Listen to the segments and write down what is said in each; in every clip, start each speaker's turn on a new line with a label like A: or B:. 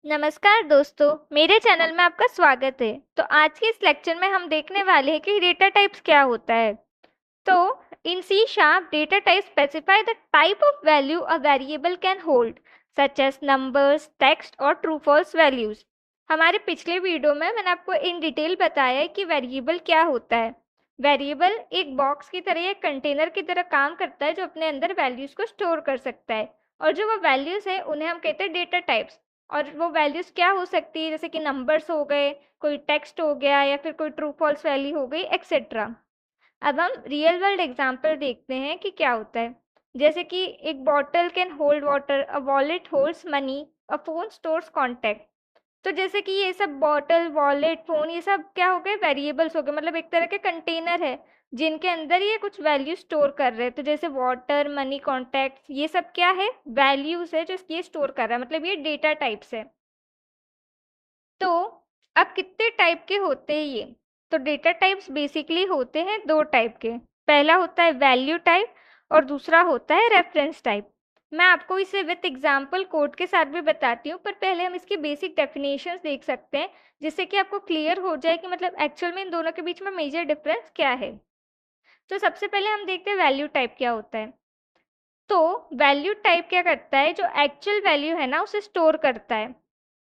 A: नमस्कार दोस्तों, मेरे चैनल में आपका स्वागत है। तो आज के इस लेक्चर में हम देखने वाले हैं कि डेटा टाइप्स क्या होता है। तो इन C sharp, data type specify the type of value a variable can hold, such as numbers, text और true false values। हमारे पिछले वीडियो में मैंने आपको इन डिटेल बताया है कि वेरिएबल क्या होता है। वेरिएबल एक बॉक्स की तरह या कंटेनर की तरह काम करता है जो अपने अंदर वैल्यूज को स्टोर कर सकता है, और जो वो वैल्यूज है उन्हें हम कहते हैं डेटा टाइप्स। और वो वैल्यूज क्या हो सकती है, जैसे कि नंबर्स हो गए, कोई टेक्स्ट हो गया, या फिर कोई ट्रू फॉल्स वैल्यू हो गई, एक्सेट्रा। अब हम रियल वर्ल्ड एग्जांपल देखते हैं कि क्या होता है। जैसे कि एक bottle can hold water, a wallet holds money, a phone stores contact. तो जैसे कि ये सब बॉटल, वॉलेट, फोन, ये सब क्या हो गए, वेरिएबल्स हो गए, मतलब एक तरह के कंटेनर है जिनके अंदर ये कुछ वैल्यू स्टोर कर रहे हैं। तो जैसे वाटर, मनी, कॉन्टैक्ट, ये सब क्या है, वैल्यूज है जो ये स्टोर कर रहा है, मतलब ये डेटा टाइप्स है। तो अब कितने टाइप के होते हैं ये? तो डेटा टाइप्स बेसिकली होते हैं दो टाइप के। पहला होता है वैल्यू टाइप और दूसरा होता है रेफरेंस टाइप। मैं आपको इसे विथ एग्जांपल कोड के साथ भी बताती हूँ, पर पहले हम इसकी बेसिक डेफिनेशंस देख सकते हैं, जिससे कि आपको क्लियर हो जाए कि मतलब एक्चुअल में इन दोनों के बीच में मेजर डिफरेंस क्या है। तो सबसे पहले हम देखते हैं वैल्यू टाइप क्या होता है। तो वैल्यू टाइप क्या करता है, जो एक्चुअल वैल्यू है ना उसे स्टोर करता है।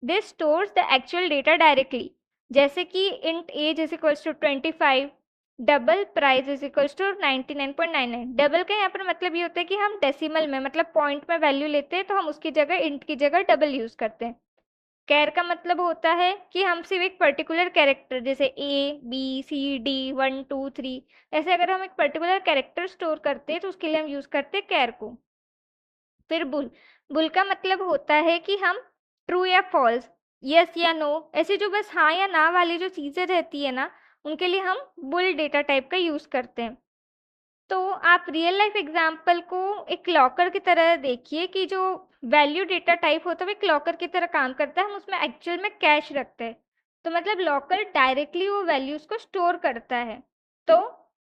A: This stores the actual data directly. जैसे कि int age is equals to 25, double price is equals to 99.99। Double का यहाँ पर मतलब ये होता है कि हम डेसिमल में, मतलब पॉइंट में वैल्यू लेते हैं, तो हम उसकी जगह इंट की जगह डबल यूज करते हैं। कैर का मतलब होता है कि हम सिर्फ एक पर्टिकुलर कैरेक्टर, जैसे A B C D 1 2 3, ऐसे अगर हम एक पर्टिकुलर कैरेक्टर स्टोर करते हैं तो उसके लिए हम यूज करते हैं कैर को। फिर बुल, बुल का मतलब होता है कि हम ट्रू या फॉल्स, यस या नो, ऐसे जो बस हाँ या ना वाली जो चीज़ें रहती है ना, उनके लिए हम बुल डेटा टाइप का यूज़ करते हैं। तो आप रियल लाइफ एग्जांपल को एक लॉकर की तरह देखिए कि जो वैल्यू डेटा टाइप होता है वो एक लॉकर की तरह काम करता है, हम उसमें एक्चुअल में कैश रखते हैं। तो मतलब लॉकर डायरेक्टली वो वैल्यूज को स्टोर करता है। तो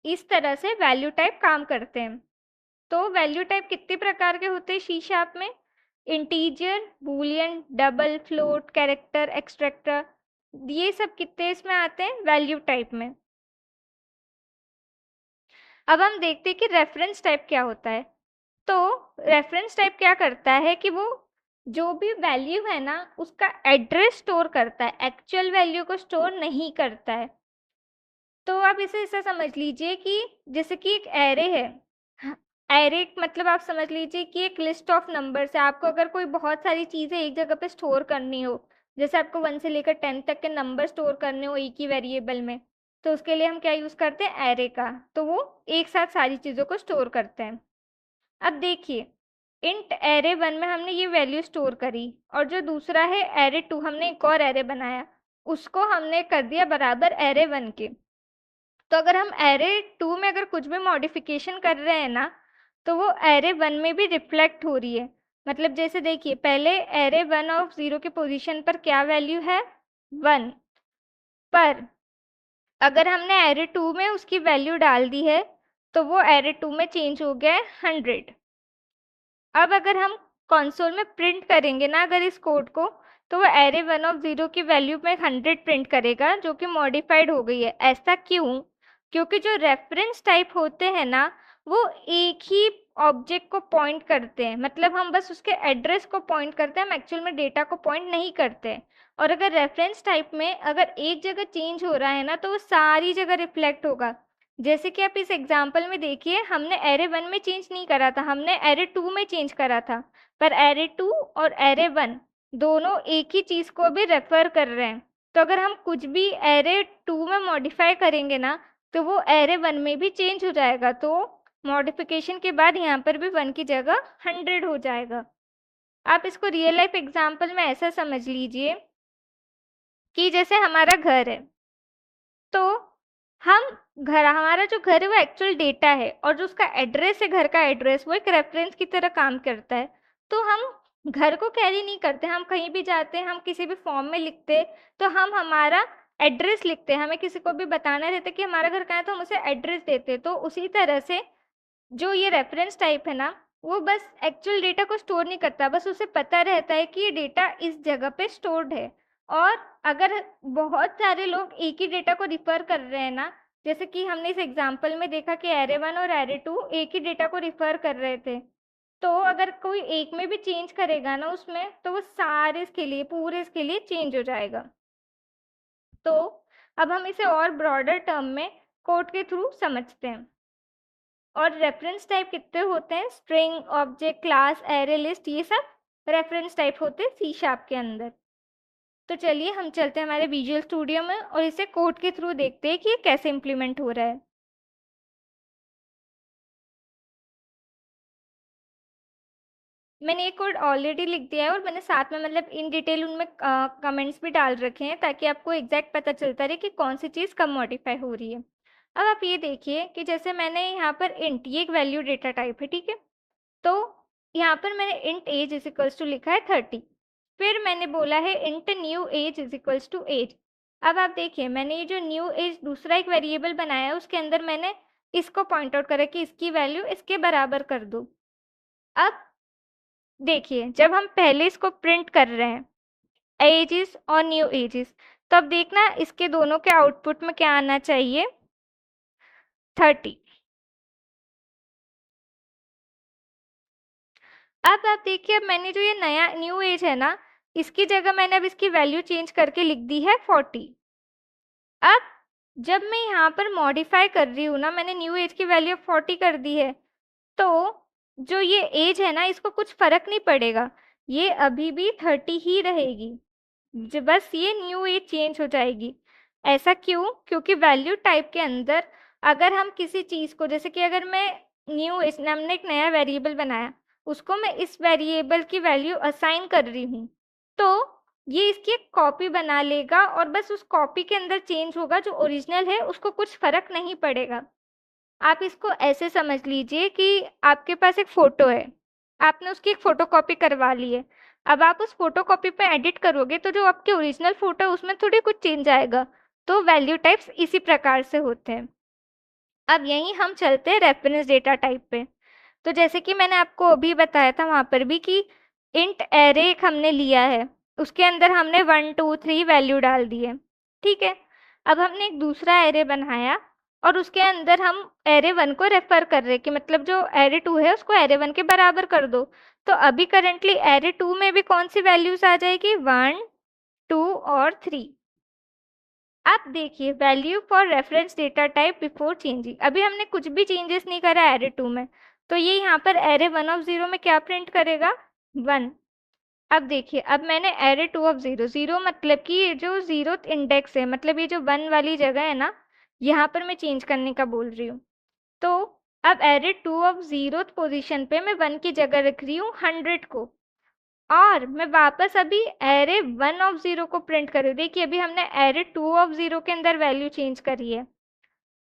A: इस तरह से वैल्यू टाइप काम करते हैं। तो वैल्यू टाइप कितने प्रकार के होते हैं सी शार्प में? Integer, Boolean, double, float, character, extractor, ये सब कितने इसमें आते हैं, वैल्यू टाइप में। अब हम देखते हैं कि रेफरेंस टाइप क्या होता है। तो रेफरेंस टाइप क्या करता है कि वो जो भी वैल्यू है ना उसका एड्रेस स्टोर करता है, एक्चुअल वैल्यू को स्टोर नहीं करता है। तो आप इसे ऐसा समझ लीजिए कि जैसे कि एक एरे है। एरे मतलब आप समझ लीजिए कि एक लिस्ट ऑफ नंबर्स है। आपको अगर कोई बहुत सारी चीज़ें एक जगह पे स्टोर करनी हो, जैसे आपको 1 से लेकर 10 तक के नंबर स्टोर करने हो एक ही वेरिएबल में, तो उसके लिए हम क्या यूज़ करते हैं, एरे का। तो वो एक साथ सारी चीज़ों को स्टोर करते हैं। अब देखिए, इंट एरे 1 में हमने ये वैल्यू स्टोर करी, और जो दूसरा है एरे 2, हमने एक और एरे बनाया, उसको हमने कर दिया बराबर एरे 1 के। तो अगर हम एरे 2 में अगर कुछ भी मॉडिफिकेशन कर रहे हैं ना, तो वो एरे 1 में भी रिफ्लेक्ट हो रही है। मतलब जैसे देखिए, पहले एरे 1 ऑफ 0 की पोजीशन पर क्या वैल्यू है, 1, पर अगर हमने एरे 2 में उसकी वैल्यू डाल दी है तो वो एरे 2 में चेंज हो गया है 100। अब अगर हम कंसोल में प्रिंट करेंगे ना अगर इस कोड को, तो वो एरे 1 ऑफ 0 की वैल्यू में 100 प्रिंट करेगा, जो कि मॉडिफाइड हो गई है। ऐसा क्यों? क्योंकि जो रेफरेंस टाइप होते हैं ना, वो एक ही ऑब्जेक्ट को पॉइंट करते हैं, मतलब हम बस उसके एड्रेस को पॉइंट करते हैं, हम एक्चुअल में डेटा को पॉइंट नहीं करते हैं। और अगर रेफरेंस टाइप में अगर एक जगह चेंज हो रहा है ना, तो वो सारी जगह रिफ्लेक्ट होगा। जैसे कि आप इस एग्जाम्पल में देखिए, हमने एरे 1 में चेंज नहीं करा था, हमने एरे 2 में चेंज करा था, पर एरे 2 और एरे 1 दोनों एक ही चीज़ को भी रेफर कर रहे हैं। तो अगर हम कुछ भी एरे 2 में मॉडिफाई करेंगे ना, तो वो एरे 1 में भी चेंज हो जाएगा। तो मॉडिफिकेशन के बाद यहाँ पर भी 1 की जगह 100 हो जाएगा। आप इसको रियल लाइफ एग्जाम्पल में ऐसा समझ लीजिए कि जैसे हमारा घर है, तो हम हमारा जो घर है वो एक्चुअल डेटा है, और जो उसका एड्रेस है, घर का एड्रेस, वो एक रेफरेंस की तरह काम करता है। तो हम घर को कैरी नहीं करते, हम कहीं भी जाते हैं, हम किसी भी फॉर्म में लिखते हैं, तो हम हमारा एड्रेस लिखते हैं। हमें किसी को भी बताना रहता है कि हमारा घर कहाँ है, तो हम उसे एड्रेस देते हैं। तो उसी तरह से जो ये रेफरेंस टाइप है ना, वो बस एक्चुअल डेटा को स्टोर नहीं करता, बस उसे पता रहता है कि ये डेटा इस जगह पे स्टोर्ड है। और अगर बहुत सारे लोग एक ही डेटा को रिफ़र कर रहे हैं ना, जैसे कि हमने इस एग्ज़ाम्पल में देखा कि एरे 1 और एरे 2 एक ही डेटा को रिफ़र कर रहे थे। तो अगर कोई एक में भी चेंज करेगा ना उसमें, तो वो सारे इसके लिए, पूरे इसके लिए चेंज हो जाएगा। तो अब हम इसे और ब्रॉडर टर्म में कोड के थ्रू समझते हैं। और रेफरेंस टाइप कितने होते हैं? String, object, class, array, list, ये सब रेफरेंस टाइप होते हैं सी शार्प के अंदर। तो चलिए हम चलते हैं हमारे विजुअल स्टूडियो में और इसे कोड के थ्रू देखते हैं कि ये कैसे इम्प्लीमेंट हो रहा है। मैंने ये कोड ऑलरेडी लिख दिया है और मैंने साथ में मतलब इन डिटेल उनमें कमेंट्स भी डाल रखे हैं ताकि आपको एग्जैक्ट पता चलता रहे कि कौन सी चीज़ कब मॉडिफाई हो रही है। अब आप ये देखिए कि जैसे मैंने यहाँ पर इंट, ये एक वैल्यू डेटा टाइप है, ठीक है। तो यहाँ पर मैंने int age is equals to लिखा है 30। फिर मैंने बोला है int new age is equals to age. अब आप देखिए मैंने ये जो न्यू एज दूसरा एक वेरिएबल बनाया है उसके अंदर मैंने इसको पॉइंट आउट करा कि इसकी वैल्यू इसके बराबर कर दो। अब देखिए जब हम पहले इसको प्रिंट कर रहे हैं एजेस और न्यू एजेस, तब देखना इसके दोनों के आउटपुट में क्या आना चाहिए? 30। अब आप देखिए अब मैंने जो ये नया न्यू एज है ना, इसकी जगह मैंने अब इसकी वैल्यू चेंज करके लिख दी है 40। अब जब मैं यहाँ पर मॉडिफाई कर रही हूँ ना, मैंने न्यू एज की वैल्यू 40 कर दी है, तो जो ये एज है ना इसको कुछ फर्क नहीं पड़ेगा, ये अभी भी 30 ही रहेगी, बस ये न्यू एज चेंज हो जाएगी। ऐसा क्यों? क्योंकि वैल्यू टाइप के अंदर अगर हम किसी चीज़ को, जैसे कि अगर मैं न्यू एज, हमने एक नया वेरिएबल बनाया, उसको मैं इस वेरिएबल की वैल्यू असाइन कर रही हूँ, तो ये इसकी एक कॉपी बना लेगा और बस उस कॉपी के अंदर चेंज होगा, जो ओरिजिनल है उसको कुछ फर्क नहीं पड़ेगा। आप इसको ऐसे समझ लीजिए कि आपके पास एक फ़ोटो है, आपने उसकी एक फ़ोटोकॉपी करवा ली है। अब आप उस फ़ोटोकॉपी पे एडिट करोगे तो जो आपकी ओरिजिनल फ़ोटो है उसमें थोड़ी कुछ चेंज आएगा। तो वैल्यू टाइप्स इसी प्रकार से होते हैं। अब यहीं हम चलते हैं रेफरेंस डेटा टाइप पे। तो जैसे कि मैंने आपको अभी बताया था वहाँ पर भी कि इंट एरे एक हमने लिया है, उसके अंदर हमने 1 2 3 वैल्यू डाल दी है, ठीक है। अब हमने एक दूसरा एरे बनाया और उसके अंदर हम एरे 1 को रेफर कर रहे हैं कि मतलब जो एरे 2 है उसको एरे 1 के बराबर कर दो। तो अभी करंटली एरे 2 में भी कौन सी वैल्यूज आ जाएगी? 1 2 और 3। आप देखिए value for reference data type before changing, अभी हमने कुछ भी चेंजेस नहीं करा एरे 2 में, तो ये यहाँ पर एरे 1 ऑफ 0 में क्या प्रिंट करेगा? 1। अब देखिए अब मैंने एरे 2 ऑफ 0, 0 मतलब कि ये जो 0th इंडेक्स है, मतलब ये जो 1 वाली जगह है ना, यहाँ पर मैं चेंज करने का बोल रही हूँ। तो अब एरे 2 ऑफ 0th पोजीशन पे मैं 1 की जगह रख रही हूँ 100 को, और मैं वापस अभी एरे 1 ऑफ 0 को प्रिंट कर रही हूँ। देखिए अभी हमने एरे 2 ऑफ 0 के अंदर वैल्यू चेंज करी है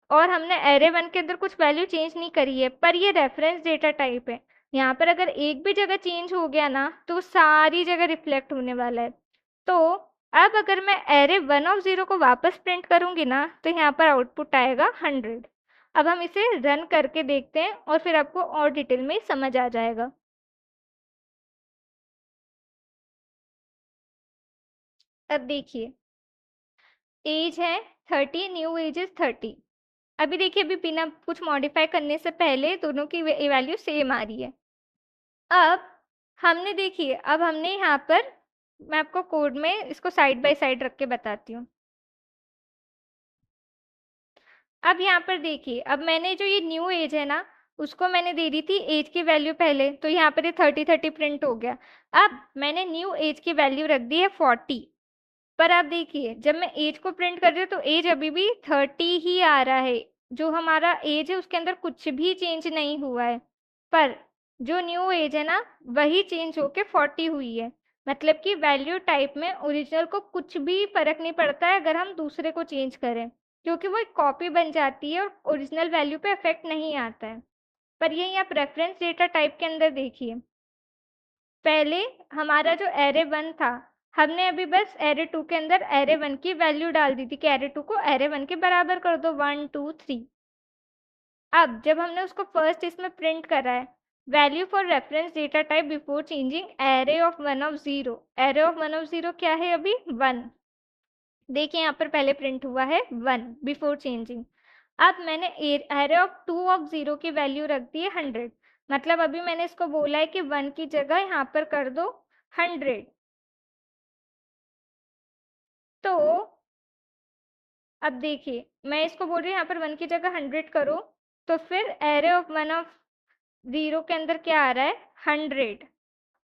A: और हमने एरे 1 के अंदर कुछ वैल्यू चेंज नहीं करी है, पर ये रेफरेंस डेटा टाइप है। यहाँ पर अगर एक भी जगह चेंज हो गया ना तो सारी जगह रिफ्लेक्ट होने वाला है। तो अब अगर मैं एरे 1 ऑफ 0 को वापस प्रिंट करूँगी ना तो यहाँ पर आउटपुट आएगा 100। अब हम इसे रन करके देखते हैं और फिर आपको और डिटेल में समझ आ जाएगा। अब देखिए एज है 30, न्यू एज इज 30। अभी देखिए अभी बिना कुछ मॉडिफाई करने से पहले दोनों की वैल्यू सेम आ रही है। अब हमने देखिए अब हमने यहाँ पर, मैं आपको कोड में इसको साइड बाय साइड रख के बताती हूँ। अब यहाँ पर देखिए अब मैंने जो ये न्यू एज है ना उसको मैंने दे दी थी एज की वैल्यू पहले, तो यहाँ पर ये 30 प्रिंट हो गया। अब मैंने न्यू एज की वैल्यू रख दी है 40, पर आप देखिए जब मैं एज को प्रिंट कर रही हूँ तो एज अभी भी 30 ही आ रहा है, जो हमारा एज है उसके अंदर कुछ भी चेंज नहीं हुआ है। पर जो न्यू एज है ना वही चेंज होके 40 हुई है, मतलब कि वैल्यू टाइप में ओरिजिनल को कुछ भी फर्क नहीं पड़ता है अगर हम दूसरे को चेंज करें, क्योंकि वो एक कॉपी बन जाती है और ओरिजिनल वैल्यू पे इफेक्ट नहीं आता है। पर यही आप रेफरेंस डेटा टाइप के अंदर देखिए, पहले हमारा जो एरे 1 था, हमने अभी बस एरे 2 के अंदर एरे 1 की वैल्यू डाल दी थी कि एरे 2 को एरे 1 के बराबर कर दो 1 2 3। अब जब हमने उसको फर्स्ट इसमें प्रिंट करा है value for reference data type before changing array of 1 of 0। Array of 1 of 0 क्या है अभी 1। देखिए यहाँ पर पहले प्रिंट हुआ है 1 बिफोर चेंजिंग। अब मैंने एरे ऑफ 2 ऑफ 0 की वैल्यू रख दी है 100। मतलब अभी मैंने इसको बोला है कि 1 की जगह यहाँ पर कर दो 100। तो अब देखिए मैं इसको बोल रही हूँ यहाँ पर 1 की जगह 100 करो, तो फिर एरे ऑफ 1 ऑफ 0 के अंदर क्या आ रहा है 100।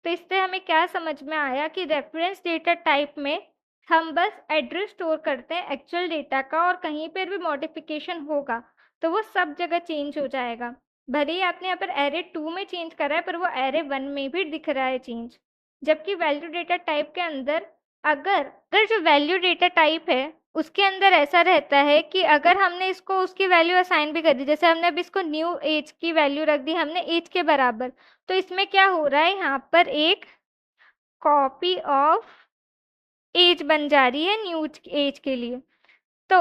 A: तो इससे हमें क्या समझ में आया कि रेफरेंस डेटा टाइप में हम बस एड्रेस स्टोर करते हैं एक्चुअल डेटा का, और कहीं पर भी मॉडिफिकेशन होगा तो वो सब जगह चेंज हो जाएगा। भले ही आपने यहाँ पर एरे 2 में चेंज करा है पर वो एरे 1 में भी दिख रहा है चेंज। जबकि वैल्यू डेटा टाइप के अंदर अगर अगर जो वैल्यू डेटा टाइप है उसके अंदर ऐसा रहता है कि अगर हमने इसको उसकी वैल्यू असाइन भी कर दी, जैसे हमने अब इसको न्यू एज की वैल्यू रख दी हमने एज के बराबर, तो इसमें क्या हो रहा है यहाँ पर एक कॉपी ऑफ एज बन जा रही है न्यू एज के लिए। तो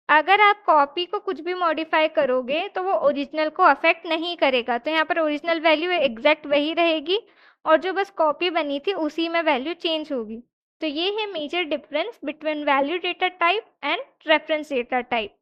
A: अगर आप कॉपी को कुछ भी मॉडिफाई करोगे तो वो ओरिजिनल को अफेक्ट नहीं करेगा। तो यहाँ पर ओरिजिनल वैल्यू एग्जैक्ट वही रहेगी और जो बस कॉपी बनी थी उसी में वैल्यू चेंज होगी। तो ये है major difference between value data type and reference data type.